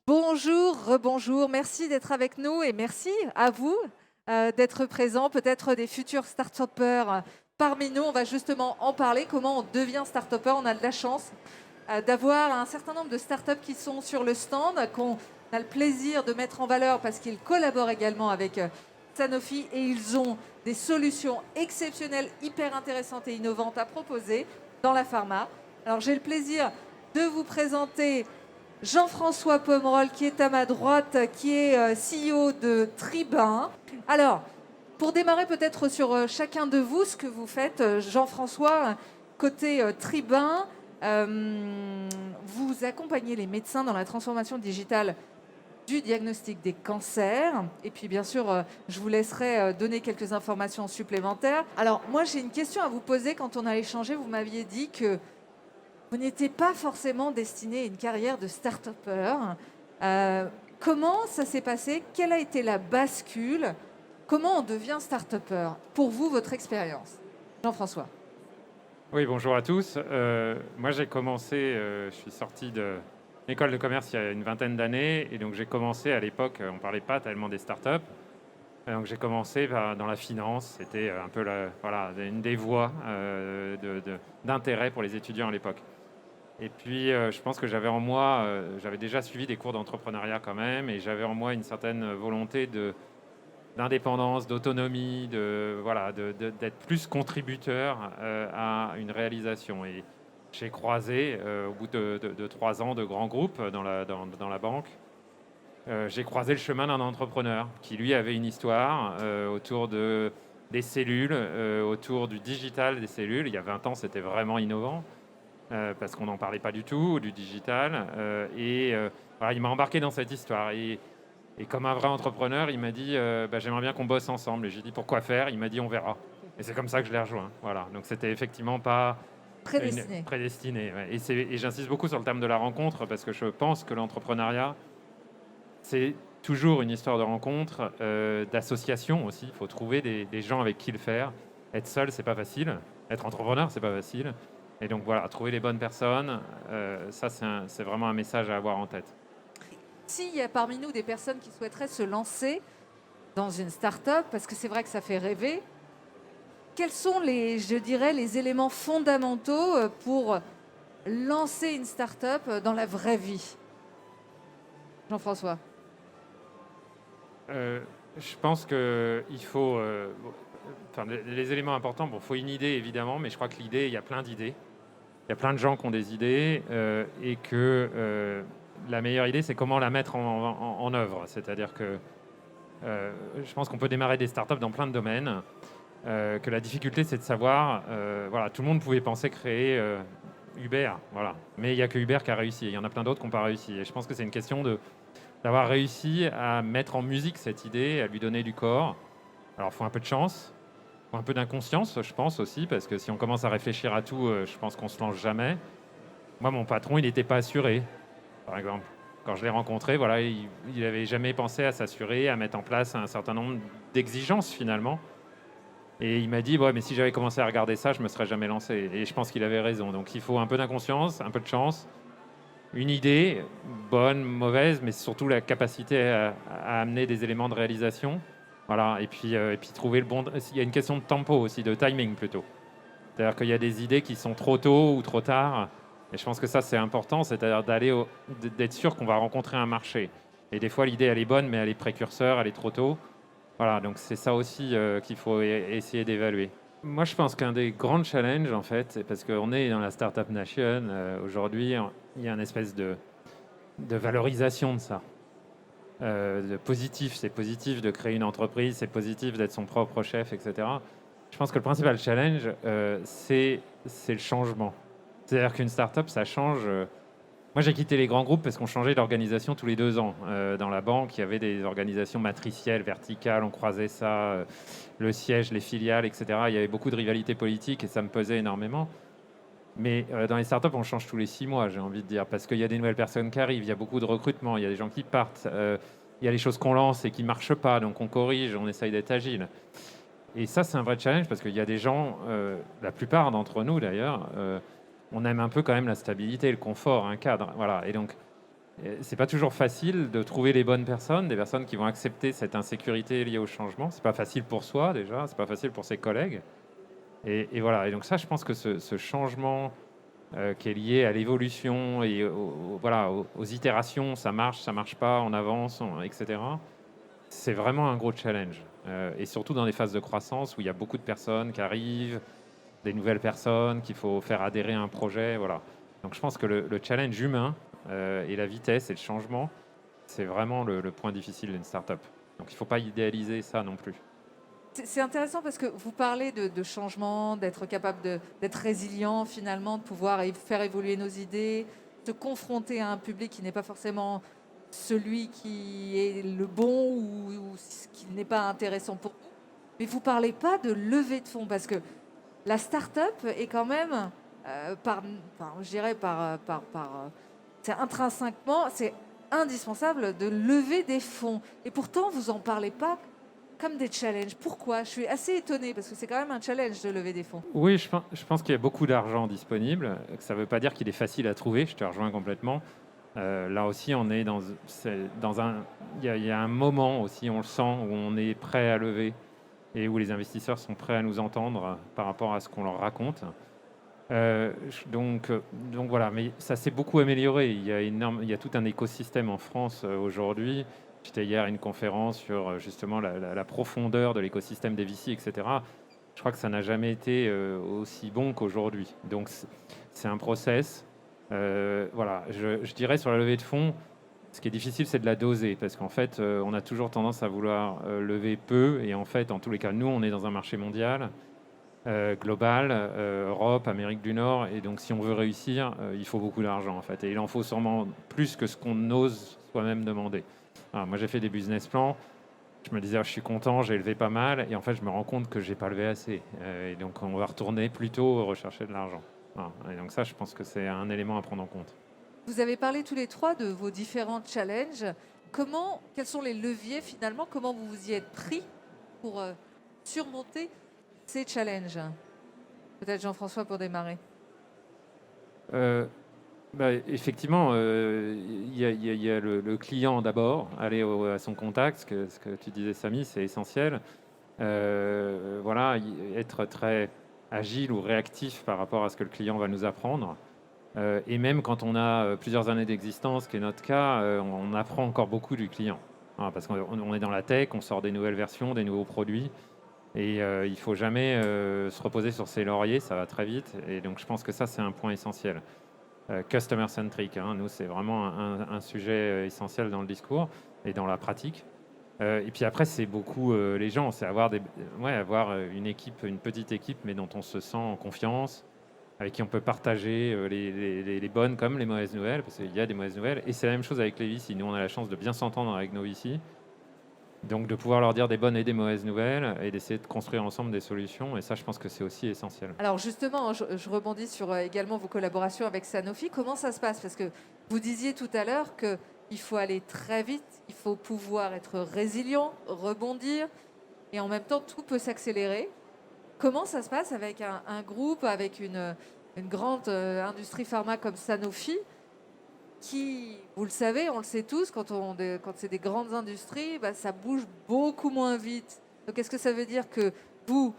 Bonjour, rebonjour, merci d'être avec nous et merci à vous d'être présents, peut-être des futurs start-upers parmi nous. On va justement en parler, comment on devient start-upper. On a de la chance d'avoir un certain nombre de start-up qui sont sur le stand, qu'on a le plaisir de mettre en valeur parce qu'ils collaborent également avec Sanofi et ils ont des solutions exceptionnelles, hyper intéressantes et innovantes à proposer dans la pharma. Alors j'ai le plaisir de vous présenter Jean-François Pomerol, qui est à ma droite, qui est CEO de Tribun. Alors, pour démarrer peut-être sur chacun de vous, ce que vous faites, Jean-François, côté Tribun, vous accompagnez les médecins dans la transformation digitale du diagnostic des cancers. Et puis, bien sûr, je vous laisserai donner quelques informations supplémentaires. Alors, moi, j'ai une question à vous poser. Quand on a échangé, vous m'aviez dit que vous n'étiez pas forcément destiné à une carrière de start-upper. Euh, Comment ça s'est passé? Quelle a été la bascule? Comment on devient start-upper? Pour vous, votre expérience. Jean-François. Oui, bonjour à tous. Moi, j'ai commencé, je suis sorti de l'école de commerce il y a une vingtaine d'années, et donc j'ai commencé à l'époque, on ne parlait pas tellement des startups. Donc j'ai commencé dans la finance, c'était un peu voilà, une des voies d'intérêt pour les étudiants à l'époque. Et puis, je pense que j'avais en moi, j'avais déjà suivi des cours d'entrepreneuriat quand même, et j'avais en moi une certaine volonté d'indépendance, d'autonomie, voilà, d'être plus contributeur à une réalisation. Et j'ai croisé, au bout de 3 ans de grands groupes dans la banque, j'ai croisé le chemin d'un entrepreneur qui, lui, avait une histoire autour des cellules, autour du digital des cellules. Il y a 20 ans, c'était vraiment innovant. Parce qu'on n'en parlait pas du tout, du digital. Voilà, il m'a embarqué dans cette histoire. Et comme un vrai entrepreneur, il m'a dit bah, j'aimerais bien qu'on bosse ensemble. Et j'ai dit pourquoi faire? Il m'a dit on verra. Et c'est comme ça que je l'ai rejoint. Voilà. Donc c'était effectivement pas une Prédestiné. prédestinée. Ouais. Et j'insiste beaucoup sur le terme de la rencontre parce que je pense que l'entrepreneuriat, c'est toujours une histoire de rencontre, d'association aussi. Il faut trouver des gens avec qui le faire. Être seul, c'est pas facile. Être entrepreneur, c'est pas facile. Et donc voilà, trouver les bonnes personnes, ça c'est vraiment un message à avoir en tête. S'il y a parmi nous des personnes qui souhaiteraient se lancer dans une start-up, parce que c'est vrai que ça fait rêver, quels sont je dirais, les éléments fondamentaux pour lancer une start-up dans la vraie vie? Jean-François. Je pense qu'il faut, enfin, les éléments importants, bon, il faut une idée évidemment, mais je crois que l'idée, il y a plein d'idées. Il y a plein de gens qui ont des idées et que la meilleure idée, c'est comment la mettre en œuvre. C'est-à-dire que je pense qu'on peut démarrer des startups dans plein de domaines, que la difficulté, c'est de savoir, voilà, tout le monde pouvait penser créer Uber, voilà. Mais il n'y a que Uber qui a réussi. Il y en a plein d'autres qui n'ont pas réussi. Et je pense que c'est une question d'avoir réussi à mettre en musique cette idée, à lui donner du corps. Alors, il faut un peu de chance, il faut un peu d'inconscience, je pense aussi, parce que si on commence à réfléchir à tout, je pense qu'on se lance jamais. Moi, mon patron, il n'était pas assuré, par exemple. Quand je l'ai rencontré, voilà, il n'avait jamais pensé à s'assurer, à mettre en place un certain nombre d'exigences finalement. Et il m'a dit, ouais, mais si j'avais commencé à regarder ça, je me serais jamais lancé. Et je pense qu'il avait raison. Donc il faut un peu d'inconscience, un peu de chance, une idée, bonne, mauvaise, mais surtout la capacité à amener des éléments de réalisation. Voilà. Et puis trouver le bon. Il y a une question de tempo aussi, de timing plutôt. C'est-à-dire qu'il y a des idées qui sont trop tôt ou trop tard. Et je pense que ça, c'est important, c'est-à-dire d'être sûr qu'on va rencontrer un marché. Et des fois, l'idée, elle est bonne, mais elle est précurseur, elle est trop tôt. Voilà, donc c'est ça aussi qu'il faut essayer d'évaluer. Moi, je pense qu'un des grands challenges, en fait, c'est parce qu'on est dans la Startup Nation, aujourd'hui, il y a une espèce de valorisation de ça. De positif, c'est positif de créer une entreprise, c'est positif d'être son propre chef, etc. Je pense que le principal challenge, c'est le changement. C'est-à-dire qu'une startup, ça change. Moi, j'ai quitté les grands groupes parce qu'on changeait d'organisation tous les 2 ans. Dans la banque, il y avait des organisations matricielles, verticales, on croisait ça, le siège, les filiales, etc. Il y avait beaucoup de rivalité politique et ça me pesait énormément. Mais dans les startups, on change tous les 6 mois, j'ai envie de dire, parce qu'il y a des nouvelles personnes qui arrivent, il y a beaucoup de recrutement, il y a des gens qui partent, il y a les choses qu'on lance et qui ne marchent pas, donc on corrige, on essaye d'être agile. Et ça, c'est un vrai challenge parce qu'il y a des gens, la plupart d'entre nous d'ailleurs, on aime un peu quand même la stabilité, le confort, un cadre. Voilà. Et donc, C'est pas toujours facile de trouver les bonnes personnes, des personnes qui vont accepter cette insécurité liée au changement. C'est pas facile pour soi déjà, c'est pas facile pour ses collègues. Et voilà. Et donc ça, je pense que ce changement qui est lié à l'évolution et voilà, aux itérations, ça marche pas, on avance, etc. C'est vraiment un gros challenge. Et surtout dans les phases de croissance où il y a beaucoup de personnes qui arrivent, des nouvelles personnes qu'il faut faire adhérer à un projet. Voilà. Donc je pense que le challenge humain et la vitesse et le changement, c'est vraiment le point difficile d'une startup. Donc il ne faut pas idéaliser ça non plus. C'est intéressant parce que vous parlez de changement, d'être capable d'être résilient finalement, de pouvoir faire évoluer nos idées, de confronter à un public qui n'est pas forcément celui qui est le bon ou ce qui n'est pas intéressant pour vous. Mais vous ne parlez pas de levée de fonds parce que la start-up est quand même, je dirais, c'est intrinsèquement, c'est indispensable de lever des fonds. Et pourtant, vous n'en parlez pas comme des challenges. Pourquoi? Je suis assez étonnée parce que c'est quand même un challenge de lever des fonds. Oui, je pense qu'il y a beaucoup d'argent disponible. Ça ne veut pas dire qu'il est facile à trouver, je te rejoins complètement. Là aussi, on est dans un... Il y a un moment aussi, on le sent, où on est prêt à lever et où les investisseurs sont prêts à nous entendre par rapport à ce qu'on leur raconte. Donc voilà, mais ça s'est beaucoup amélioré. Il y a tout un écosystème en France aujourd'hui. J'étais hier à une conférence sur justement la profondeur de l'écosystème des VC, etc. Je crois que ça n'a jamais été aussi bon qu'aujourd'hui. Donc c'est un process. Voilà, je dirais sur la levée de fonds, ce qui est difficile, c'est de la doser parce qu'en fait, on a toujours tendance à vouloir lever peu et en fait, en tous les cas, nous, on est dans un marché mondial. Global, Europe, Amérique du Nord. Et donc, si on veut réussir, il faut beaucoup d'argent, en fait. Et il en faut sûrement plus que ce qu'on ose soi-même demander. Alors, moi, j'ai fait des business plans. Je me disais, je suis content, j'ai levé pas mal. Et en fait, je me rends compte que j'ai pas levé assez. Et donc, on va retourner plutôt rechercher de l'argent. Voilà. Et donc, ça, je pense que c'est un élément à prendre en compte. Vous avez parlé tous les trois de vos différents challenges. Quels sont les leviers finalement? Comment vous vous y êtes pris pour surmonter ces challenges? Peut-être Jean-François pour démarrer. Euh, Effectivement, il y a le client d'abord, aller à son contact, ce que tu disais, Samy, c'est essentiel. Voilà, être très agile ou réactif par rapport à ce que le client va nous apprendre. Et même quand on a plusieurs années d'existence, qui est notre cas, on apprend encore beaucoup du client. Voilà, parce qu'on est dans la tech, on sort des nouvelles versions, des nouveaux produits. Et il ne faut jamais se reposer sur ses lauriers, ça va très vite. Et donc je pense que ça, c'est un point essentiel. Customer centric, hein, nous, c'est vraiment un sujet essentiel dans le discours et dans la pratique. Et puis après, c'est beaucoup les gens, c'est avoir une équipe, une petite équipe, mais dont on se sent en confiance, avec qui on peut partager les bonnes comme les mauvaises nouvelles, parce qu'il y a des mauvaises nouvelles. Et c'est la même chose avec les VC. Nous, on a la chance de bien s'entendre avec nos VC. Donc de pouvoir leur dire des bonnes et des mauvaises nouvelles et d'essayer de construire ensemble des solutions. Et ça, je pense que c'est aussi essentiel. Alors justement, je rebondis sur également vos collaborations avec Sanofi. Comment ça se passe? Parce que vous disiez tout à l'heure qu'il faut aller très vite, il faut pouvoir être résilient, rebondir, et en même temps, tout peut s'accélérer. Comment ça se passe avec un groupe, avec une grande industrie pharma comme Sanofi, qui, vous le savez, on le sait tous, quand c'est des grandes industries, bah, ça bouge beaucoup moins vite. Donc est-ce que ça veut dire que vous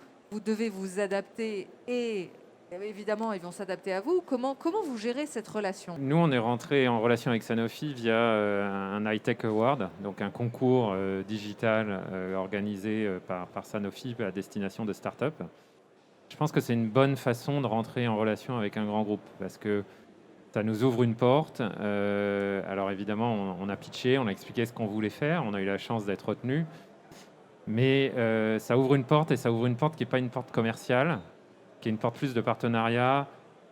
devez vous adapter et évidemment, ils vont s'adapter à vous? Comment vous gérez cette relation? Nous, on est rentré en relation avec Sanofi via un high-tech award, donc un concours digital organisé par Sanofi à destination de start-up. Je pense que c'est une bonne façon de rentrer en relation avec un grand groupe parce que ça nous ouvre une porte. Alors évidemment, on a pitché, on a expliqué ce qu'on voulait faire, on a eu la chance d'être retenu. Mais ça ouvre une porte et ça ouvre une porte qui n'est pas une porte commerciale, qui est une porte plus de partenariat,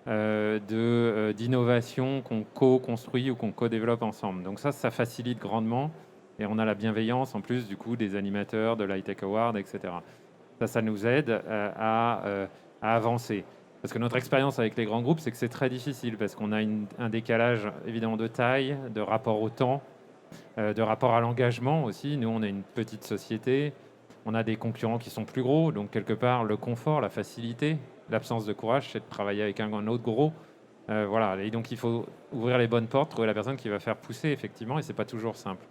d'innovation qu'on co-construit ou qu'on co-développe ensemble. Donc ça facilite grandement. Et on a la bienveillance en plus du coup des animateurs, de l'High-Tech Award, etc. Ça nous aide à avancer. Parce que notre expérience avec les grands groupes, c'est que c'est très difficile parce qu'on a un décalage évidemment de taille, de rapport au temps, de rapport à l'engagement aussi. Nous, on est une petite société, on a des concurrents qui sont plus gros, donc quelque part, le confort, la facilité, l'absence de courage, c'est de travailler avec un autre gros Voilà. Et donc, il faut ouvrir les bonnes portes, trouver la personne qui va faire pousser, effectivement, et c'est pas toujours simple.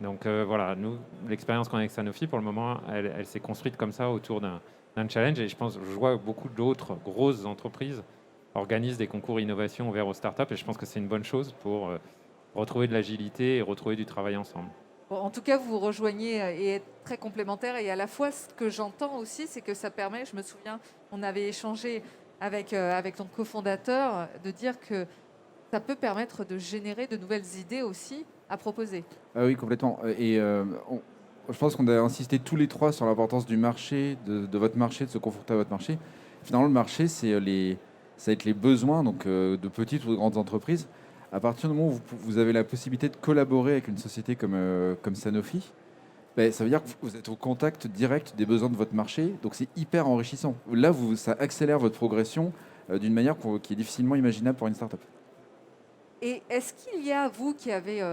Donc, voilà, nous, l'expérience qu'on a avec Sanofi, pour le moment, elle s'est construite comme ça autour d'un challenge. Et je vois beaucoup d'autres grosses entreprises organisent des concours innovation ouverts aux startups. Et je pense que c'est une bonne chose pour retrouver de l'agilité et retrouver du travail ensemble. Bon, en tout cas, vous vous rejoignez et êtes très complémentaires. Et à la fois, ce que j'entends aussi, c'est que ça permet, je me souviens, on avait échangé avec ton cofondateur, de dire que ça peut permettre de générer de nouvelles idées aussi à proposer. Ah oui, complètement. Je pense qu'on a insisté tous les trois sur l'importance du marché, de votre marché, de se confronter à votre marché. Finalement, le marché, ça va être les besoins de petites ou de grandes entreprises. À partir du moment où vous avez la possibilité de collaborer avec une société comme Sanofi, ben, ça veut dire que vous êtes au contact direct des besoins de votre marché. Donc, c'est hyper enrichissant. Là, ça accélère votre progression d'une manière qui est difficilement imaginable pour une startup. Et est-ce qu'il y a, vous qui avez,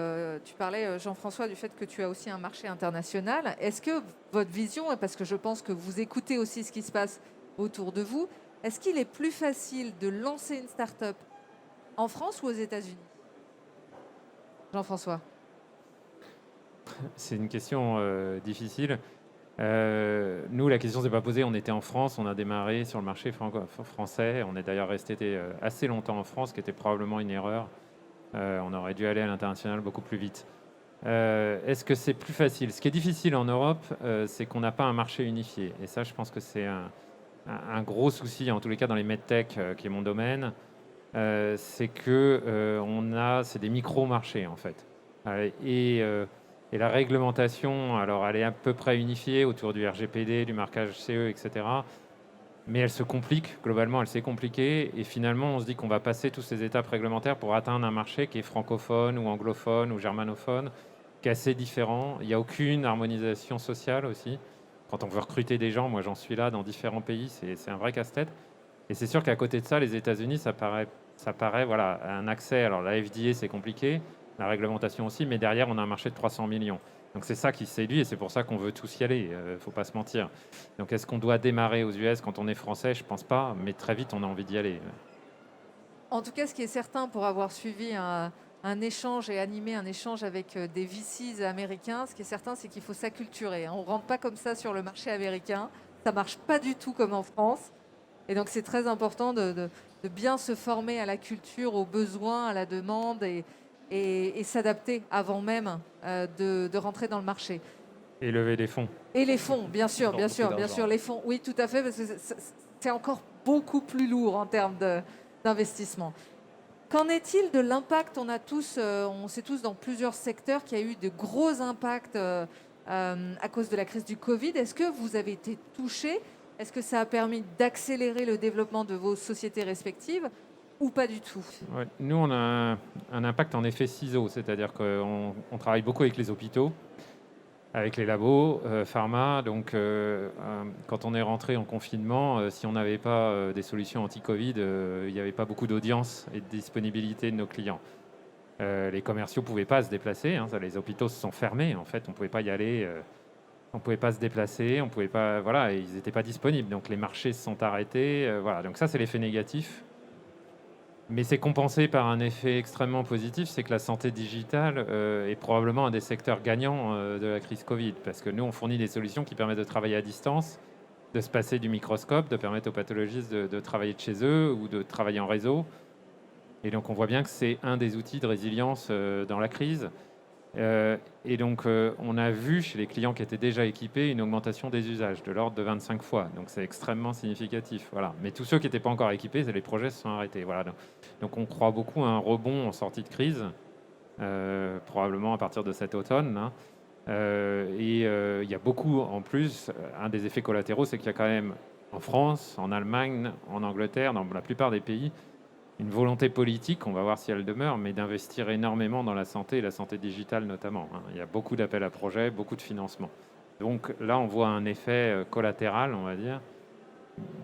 tu parlais Jean-François du fait que tu as aussi un marché international, est-ce que votre vision, et parce que je pense que vous écoutez aussi ce qui se passe autour de vous, est-ce qu'il est plus facile de lancer une start-up en France ou aux États-Unis? Jean-François. C'est une question difficile. Nous, la question s'est pas posée. On était en France, on a démarré sur le marché français. On est d'ailleurs resté assez longtemps en France, ce qui était probablement une erreur. On aurait dû aller à l'international beaucoup plus vite. Est-ce que c'est plus facile? Ce qui est difficile en Europe, c'est qu'on n'a pas un marché unifié. Et ça, je pense que c'est un gros souci, en tous les cas dans les medtech, qui est mon domaine. C'est que c'est des micro-marchés, en fait. Et la réglementation, alors elle est à peu près unifiée autour du RGPD, du marquage CE, etc. Mais elle se complique, globalement, elle s'est compliquée. Et finalement, on se dit qu'on va passer toutes ces étapes réglementaires pour atteindre un marché qui est francophone ou anglophone ou germanophone, qui est assez différent. Il n'y a aucune harmonisation sociale aussi. Quand on veut recruter des gens, moi j'en suis là dans différents pays, c'est un vrai casse-tête. Et c'est sûr qu'à côté de ça, les États-Unis, ça paraît voilà, un accès. Alors la FDA, c'est compliqué, la réglementation aussi, mais derrière, on a un marché de 300 millions. Donc c'est ça qui séduit et c'est pour ça qu'on veut tous y aller, il ne faut pas se mentir. Donc est-ce qu'on doit démarrer aux US quand on est français? Je ne pense pas, mais très vite, on a envie d'y aller. En tout cas, ce qui est certain pour avoir suivi un échange et animé un échange avec des VCs américains, ce qui est certain, c'est qu'il faut s'acculturer. On ne rentre pas comme ça sur le marché américain. Ça ne marche pas du tout comme en France. Et donc, c'est très important de bien se former à la culture, aux besoins, à la demande et s'adapter avant même de rentrer dans le marché. Et lever des fonds. Et les fonds, bien sûr, Encore bien beaucoup sûr, bien d'argent. sûr, les fonds, oui, tout à fait, parce que c'est encore beaucoup plus lourd en termes d'investissement. Qu'en est-il de l'impact? On sait tous dans plusieurs secteurs qu'il y a eu de gros impacts à cause de la crise du Covid. Est-ce que vous avez été touchés? Est-ce que ça a permis d'accélérer le développement de vos sociétés respectives ou pas du tout? Ouais. Nous, on a un impact en effet ciseau, c'est-à-dire qu'on travaille beaucoup avec les hôpitaux, avec les labos, pharma. Donc, quand on est rentré en confinement, si on n'avait pas des solutions anti-Covid, il n'y avait pas beaucoup d'audience et de disponibilité de nos clients. Les commerciaux ne pouvaient pas se déplacer. Les hôpitaux se sont fermés. En fait, on ne pouvait pas y aller. On ne pouvait pas se déplacer. On pouvait pas. Voilà, ils n'étaient pas disponibles. Donc, les marchés se sont arrêtés. Voilà. Donc, ça, c'est l'effet négatif. Mais c'est compensé par un effet extrêmement positif, c'est que la santé digitale est probablement un des secteurs gagnants de la crise Covid, parce que nous, on fournit des solutions qui permettent de travailler à distance, de se passer du microscope, de permettre aux pathologistes de travailler de chez eux ou de travailler en réseau. Et donc, on voit bien que c'est un des outils de résilience dans la crise. Et donc, on a vu chez les clients qui étaient déjà équipés une augmentation des usages de l'ordre de 25 fois. Donc, c'est extrêmement significatif. Voilà. Mais tous ceux qui n'étaient pas encore équipés, les projets se sont arrêtés. Voilà. Donc, on croit beaucoup à un rebond en sortie de crise, probablement à partir de cet automne, hein. Il y a beaucoup, en plus, un des effets collatéraux, c'est qu'il y a quand même en France, en Allemagne, en Angleterre, dans la plupart des pays, une volonté politique, on va voir si elle demeure, mais d'investir énormément dans la santé et la santé digitale notamment, hein. Il y a beaucoup d'appels à projets, beaucoup de financement. Donc là, on voit un effet collatéral, on va dire,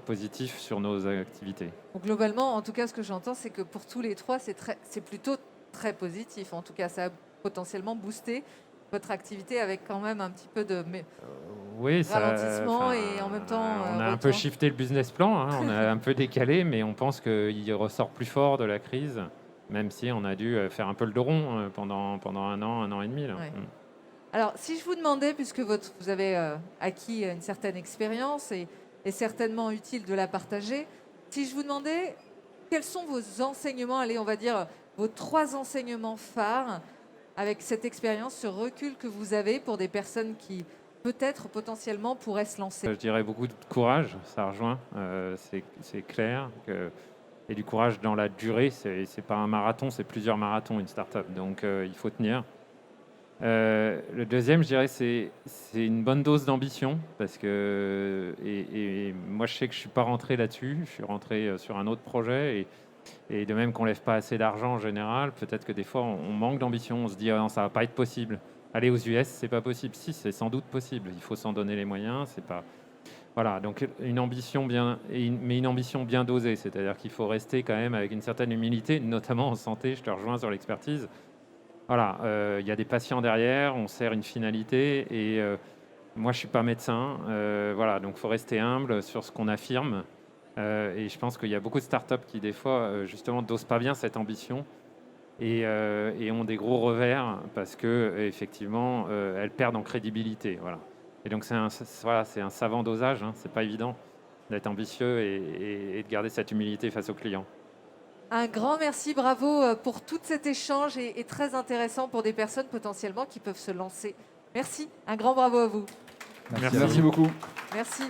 positif sur nos activités. Donc, globalement, en tout cas, ce que j'entends, c'est que pour tous les trois, c'est plutôt très positif. En tout cas, ça a potentiellement boosté votre activité avec quand même un petit peu de... Oui, ralentissement et en même temps, on a un peu retour. shifté le business plan, hein, on a un peu décalé, mais on pense qu'il ressort plus fort de la crise, même si on a dû faire un peu le dos rond pendant un an et demi. Là. Ouais. Alors, si je vous demandais, puisque vous avez acquis une certaine expérience et certainement utile de la partager, si je vous demandais quels sont vos enseignements, allez, on va dire vos 3 enseignements phares avec cette expérience, ce recul que vous avez pour des personnes qui peut-être potentiellement pourraient se lancer. Je dirais beaucoup de courage, ça rejoint, c'est clair. Et du courage dans la durée, c'est pas un marathon, c'est plusieurs marathons, une start-up, donc il faut tenir. Le deuxième, je dirais, c'est une bonne dose d'ambition, parce que et moi, je sais que je suis pas rentré là-dessus, je suis rentré sur un autre projet, et de même qu'on lève pas assez d'argent en général, peut-être que des fois, on manque d'ambition, on se dit, ah non, ça va pas être possible. Aller aux US, c'est pas possible. Si, c'est sans doute possible, il faut s'en donner les moyens, c'est pas... Voilà, donc une ambition mais une ambition bien dosée, c'est-à-dire qu'il faut rester quand même avec une certaine humilité, notamment en santé, je te rejoins sur l'expertise. Voilà, il y a des patients derrière, on sert une finalité et moi je suis pas médecin, voilà, donc il faut rester humble sur ce qu'on affirme et je pense qu'il y a beaucoup de startups qui des fois justement n'osent pas bien cette ambition et ont des gros revers parce que effectivement elles perdent en crédibilité, voilà. Et donc c'est un savant dosage, hein, c'est pas évident d'être ambitieux et de garder cette humilité face aux clients. Un grand merci, bravo pour tout cet échange et très intéressant pour des personnes potentiellement qui peuvent se lancer. Merci, un grand bravo à vous. Merci. Merci beaucoup. Merci.